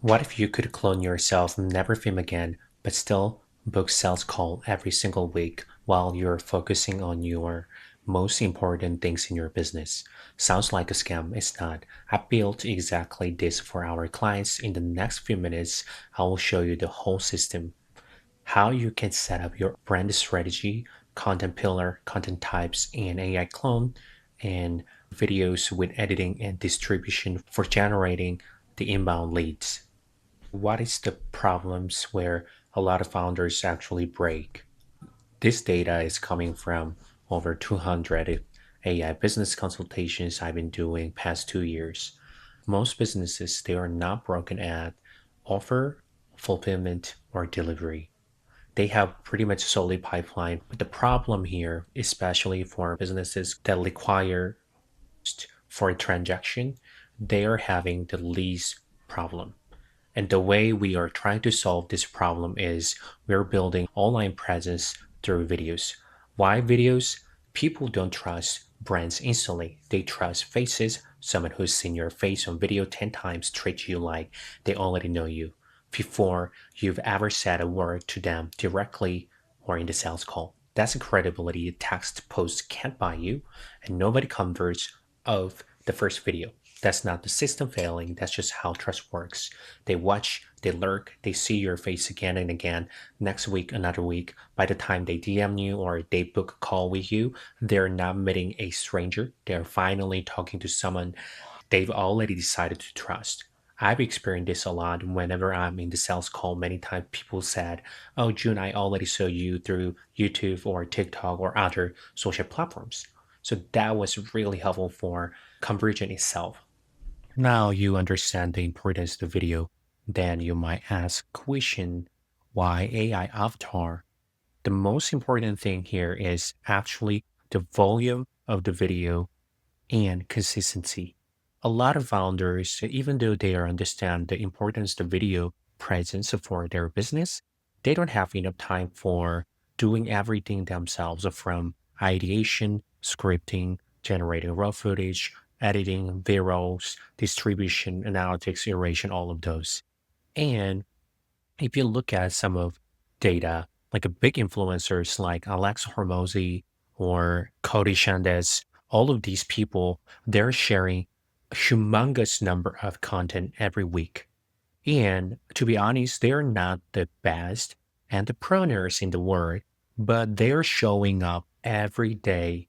What if you could clone yourself, never film again, but still book sales call every single week while you're focusing on your most important things in your business? Sounds like a scam. It's not. I built exactly this for our clients. In the next few minutes, I will show you the whole system, how you can set up your brand strategy, content pillar, content types, and AI clone, and videos with editing and distribution for generating the inbound leads. What is the problems where a lot of founders actually break? This data is coming from over 200 AI business consultations I've been doing past 2 years. Most businesses, they are not broken at offer, fulfillment, or delivery. They have pretty much solid pipeline. But the problem here, especially for businesses that require for a transaction, they are having the least problem. And the way we are trying to solve this problem is we're building online presence through videos. Why videos? People don't trust brands instantly. They trust faces. Someone who's seen your face on video 10 times treats you like they already know you before you've ever said a word to them directly or in the sales call. That's a credibility a text post can't buy you, and nobody converts of the first video. That's not the system failing, that's just how trust works. They watch, they lurk, they see your face again and again. Next week, another week. By the time they DM you or they book a call with you, they're not meeting a stranger. They're finally talking to someone they've already decided to trust. I've experienced this a lot whenever I'm in the sales call. Many times people said, "Oh, June, I already saw you through YouTube or TikTok or other social platforms." So that was really helpful for conversion itself. Now you understand the importance of the video. Then you might ask question, why AI avatar? The most important thing here is actually the volume of the video and consistency. A lot of founders, even though they understand the importance of video presence for their business, they don't have enough time for doing everything themselves from ideation, scripting, generating raw footage, editing, virals, distribution, analytics, iteration, all of those. And if you look at some of data, like a big influencers like Alex Hormozy or Cody Shandes, all of these people, they're sharing a humongous number of content every week. And to be honest, they're not the best entrepreneurs in the world, but they're showing up every day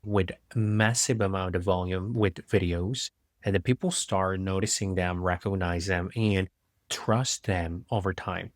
with a massive amount of volume with videos. And the people start noticing them, recognize them, and trust them over time.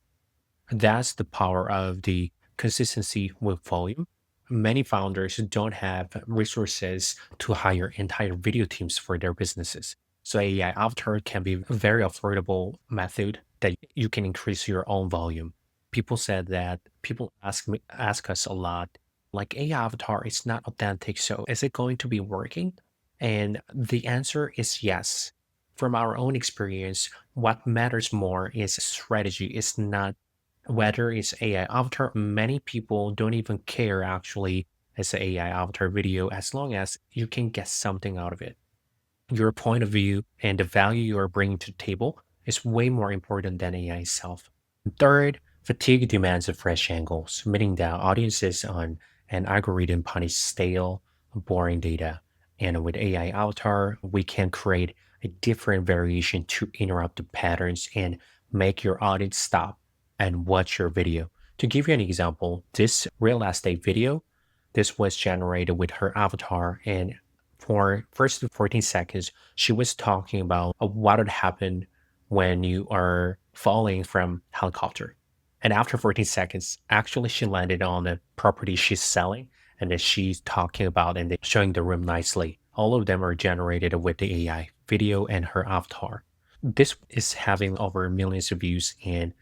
That's the power of the consistency with volume. Many founders don't have resources to hire entire video teams for their businesses. So AI Avatar can be a very affordable method that you can increase your own volume. People said that people ask us a lot, like AI Avatar is not authentic, so is it going to be working? And the answer is yes. From our own experience, what matters more is strategy. It's not whether it's AI avatar. Many people don't even care actually as an AI avatar video as long as you can get something out of it. Your point of view and the value you are bringing to the table is way more important than AI itself. Third, fatigue demands of fresh angles, meaning that audiences on an algorithm punish stale, boring data. And with AI avatar, we can create a different variation to interrupt the patterns and make your audience stop and watch your video. To give you an example, this real estate video, this was generated with her avatar, and for first 14 seconds, she was talking about what would happen when you are falling from helicopter. And after 14 seconds, actually she landed on the property she's selling, and then she's talking about and then showing the room nicely. All of them are generated with the AI video and her avatar. This is having over millions of views and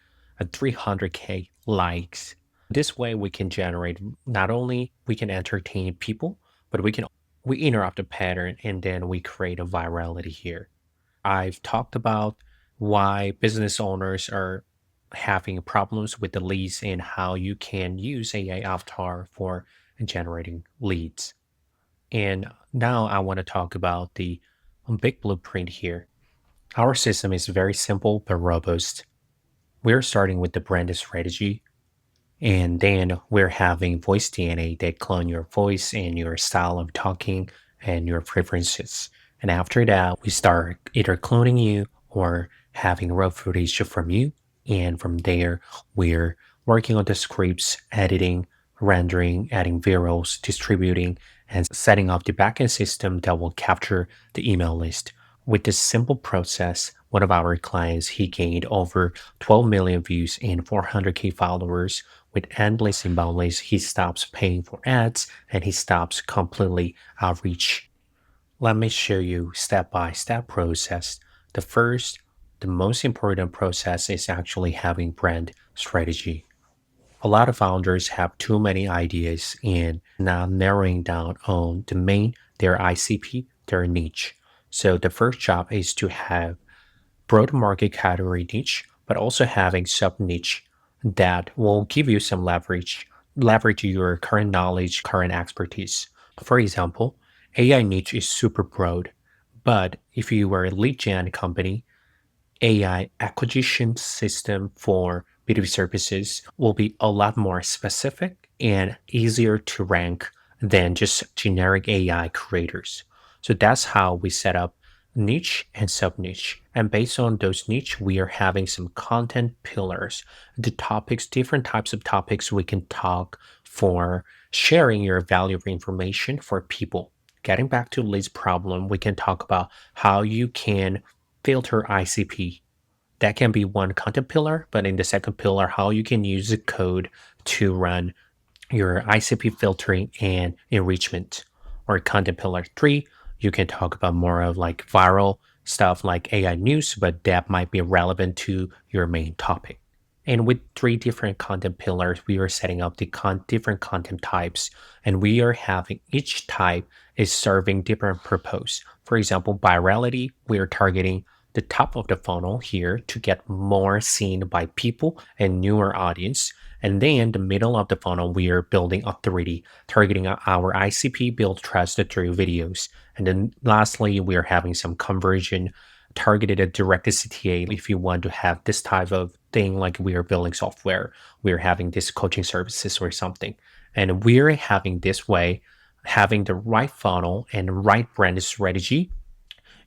300K likes. This way we can generate, not only we can entertain people, but we interrupt the pattern and then we create a virality here. I've talked about why business owners are having problems with the leads and how you can use AI avatar for generating leads. And now I want to talk about the big blueprint here. Our system is very simple but robust. We're starting with the brand strategy, and then we're having voice DNA that clone your voice and your style of talking and your preferences. And after that, we start either cloning you or having raw footage from you. And from there, we're working on the scripts, editing, rendering, adding virals, distributing, and setting up the backend system that will capture the email list. With this simple process, one of our clients, he gained over 12 million views and 400K followers with endless and boundless. He stops paying for ads and he stops completely outreach. Let me show you step by step process. The first, the most important process is actually having brand strategy. A lot of founders have too many ideas and not narrowing down on the main, their ICP, their niche. So the first job is to have broad market category niche, but also having sub niche that will give you some leverage your current knowledge, current expertise. For example, AI niche is super broad, but if you were a lead gen company, AI acquisition system for B2B services will be a lot more specific and easier to rank than just generic AI creators. So that's how we set up niche and sub niche. And based on those niche, we are having some content pillars, the topics, different types of topics we can talk for sharing your valuable information for people. Getting back to Lee's problem, we can talk about how you can filter ICP. That can be one content pillar, but in the second pillar, how you can use the code to run your ICP filtering and enrichment. Or content pillar three, you can talk about more of like viral stuff like AI news, but that might be relevant to your main topic. And with three different content pillars, we are setting up the different content types, and we are having each type is serving different purpose. For example, virality, we are targeting the top of the funnel here to get more seen by people and newer audience. And then the middle of the funnel, we are building authority, targeting our ICP, build trust through videos. And then lastly, we are having some conversion targeted at direct CTA. If you want to have this type of thing, like we are building software, we are having this coaching services or something. And we're having this way, having the right funnel and right brand strategy,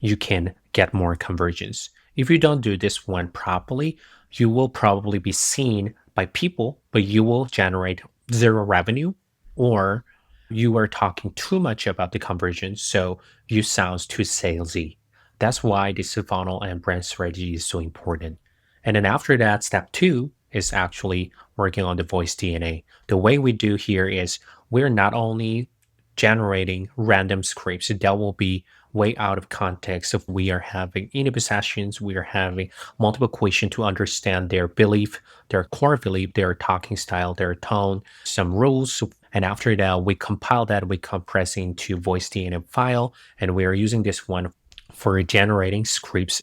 you can get more conversions. If you don't do this one properly, you will probably be seen by people, but you will generate zero revenue, or you are talking too much about the conversion, so you sound too salesy. That's why this funnel and brand strategy is so important. And then after that, step two is actually working on the voice DNA. The way we do here is we're not only generating random scripts that will be way out of context if we are having interview sessions, we are having multiple questions to understand their belief, their core belief, their talking style, their tone, some rules. And after that, we compile that, we compress into voice DNA file, and we are using this one for generating scripts.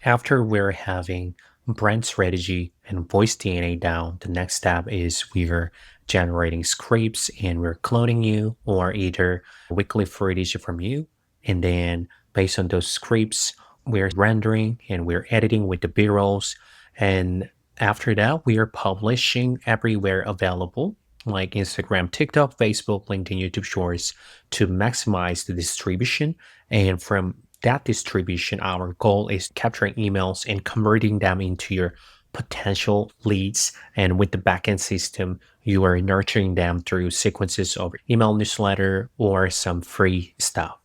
After we're having brand strategy and voice DNA down, the next step is we're generating scripts and we're cloning you or either weekly footage from you. And then based on those scripts, we're rendering and we're editing with the B-rolls. And after that, we are publishing everywhere available, like Instagram, TikTok, Facebook, LinkedIn, YouTube Shorts, to maximize the distribution. And from that distribution, our goal is capturing emails and converting them into your potential leads. And with the backend system, you are nurturing them through sequences of email newsletter or some free stuff.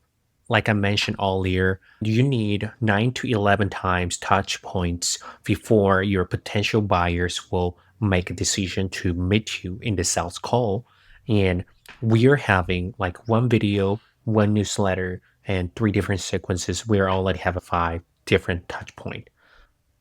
Like I mentioned earlier, you need 9 to 11 times touch points before your potential buyers will make a decision to meet you in the sales call. And we're having like one video, one newsletter, and three different sequences. We already have 5 different touch points.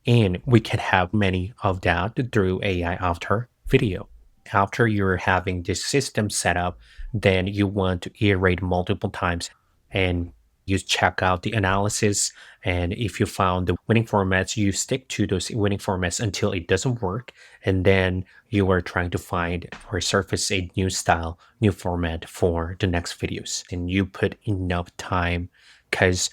And we can have many of that through AI after video. After you're having this system set up, then you want to iterate multiple times and you check out the analysis. And if you found the winning formats, you stick to those winning formats until it doesn't work. And then you are trying to find or surface a new style, new format for the next videos. And you put enough time because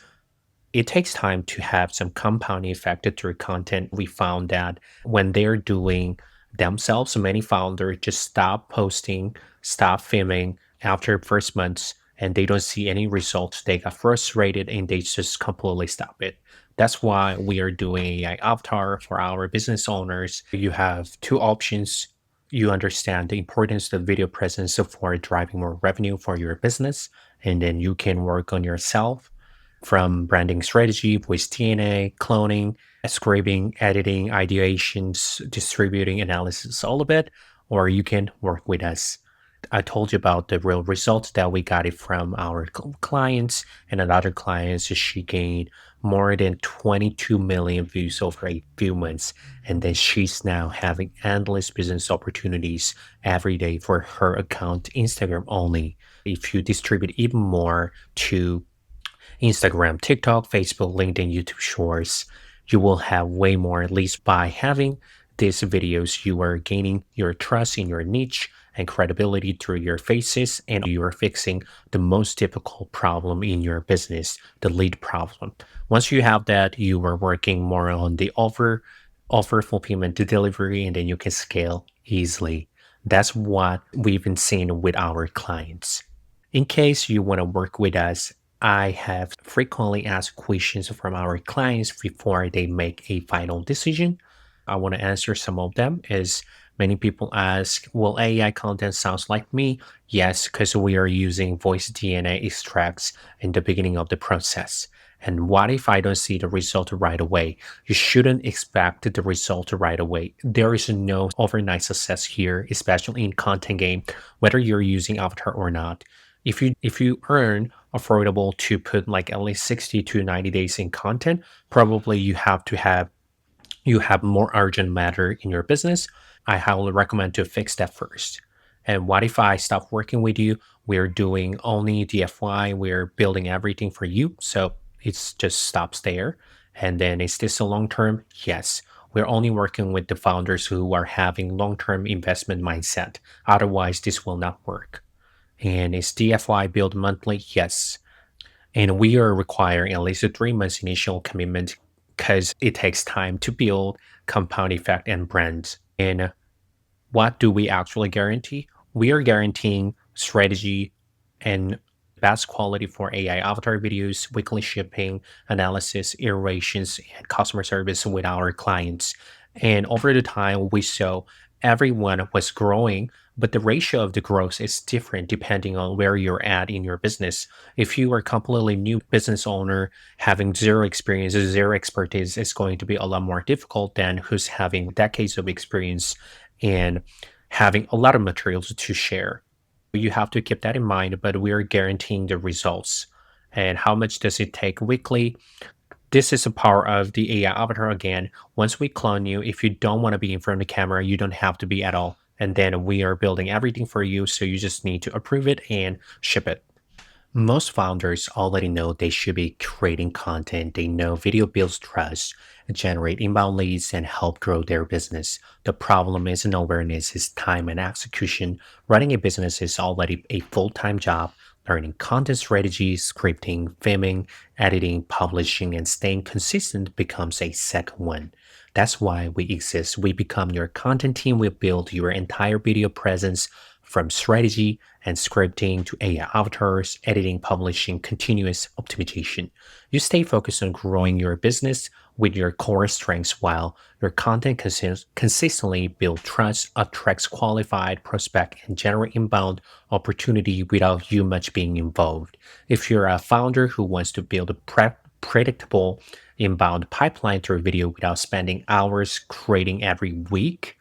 it takes time to have some compounding effect through content. We found that when they're doing themselves, many founders just stop posting, stop filming after first months, and they don't see any results. They got frustrated and they just completely stop it. That's why we are doing AI avatar for our business owners. You have two options. You understand the importance of video presence for driving more revenue for your business, and then you can work on yourself from branding strategy, voice DNA, cloning, scripting, editing, ideations, distributing, analysis, all of it, or you can work with us. I told you about the real results that we got it from our clients and another clients. She gained more than 22 million views over a few months. And then she's now having endless business opportunities every day for her account, Instagram only. If you distribute even more to Instagram, TikTok, Facebook, LinkedIn, YouTube Shorts, you will have way more. At least by having these videos, you are gaining your trust in your niche and credibility through your faces, and you are fixing the most difficult problem in your business, the lead problem. Once you have that, you are working more on the offer fulfillment to delivery, and then you can scale easily. That's what we've been seeing with our clients. In case you want to work with us, I have frequently asked questions from our clients before they make a final decision. I want to answer some of them. Is many people ask, will AI content sounds like me? Yes, because we are using voice DNA extracts in the beginning of the process. And what if I don't see the result right away? You shouldn't expect the result right away. There is no overnight success here, especially in content game, whether you're using Avatar or not. If you earn affordable to put like at least 60 to 90 days in content, probably you have more urgent matter in your business. I highly recommend to fix that first. And what if I stop working with you? We're doing only DFY, we're building everything for you. So it's just stops there. And then is this a long term? Yes. We're only working with the founders who are having long term investment mindset. Otherwise, this will not work. And is DFY billed monthly? Yes. And we are requiring at least a 3 months initial commitment because it takes time to build compound effect and brands. And what do we actually guarantee? We are guaranteeing strategy and best quality for AI avatar videos, weekly shipping, analysis, iterations, and customer service with our clients. And over the time, we saw everyone was growing, but the ratio of the growth is different depending on where you're at in your business. If you are completely new business owner, having zero experience, zero expertise, it's going to be a lot more difficult than who's having decades of experience and having a lot of materials to share. You have to keep that in mind, but we are guaranteeing the results. And how much does it take weekly? This is the power of the AI avatar again. Once we clone you, if you don't want to be in front of the camera, you don't have to be at all. And then we are building everything for you. So you just need to approve it and ship it. Most founders already know they should be creating content. They know video builds trust, generate inbound leads, and help grow their business. The problem isn't awareness, it's time and execution. Running a business is already a full-time job. Learning content strategy, scripting, filming, editing, publishing, and staying consistent becomes a second one. That's why we exist. We become your content team. We build your entire video presence from strategy and scripting to AI avatars, editing, publishing, continuous optimization. You stay focused on growing your business with your core strengths while your content consistently build trust, attracts qualified prospect, and generate inbound opportunity without you much being involved. If you're a founder who wants to build a predictable inbound pipeline through video without spending hours creating every week,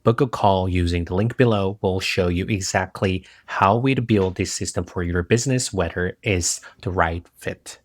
book a call using the link below. We'll show you exactly how we build this system for your business, whether it's the right fit.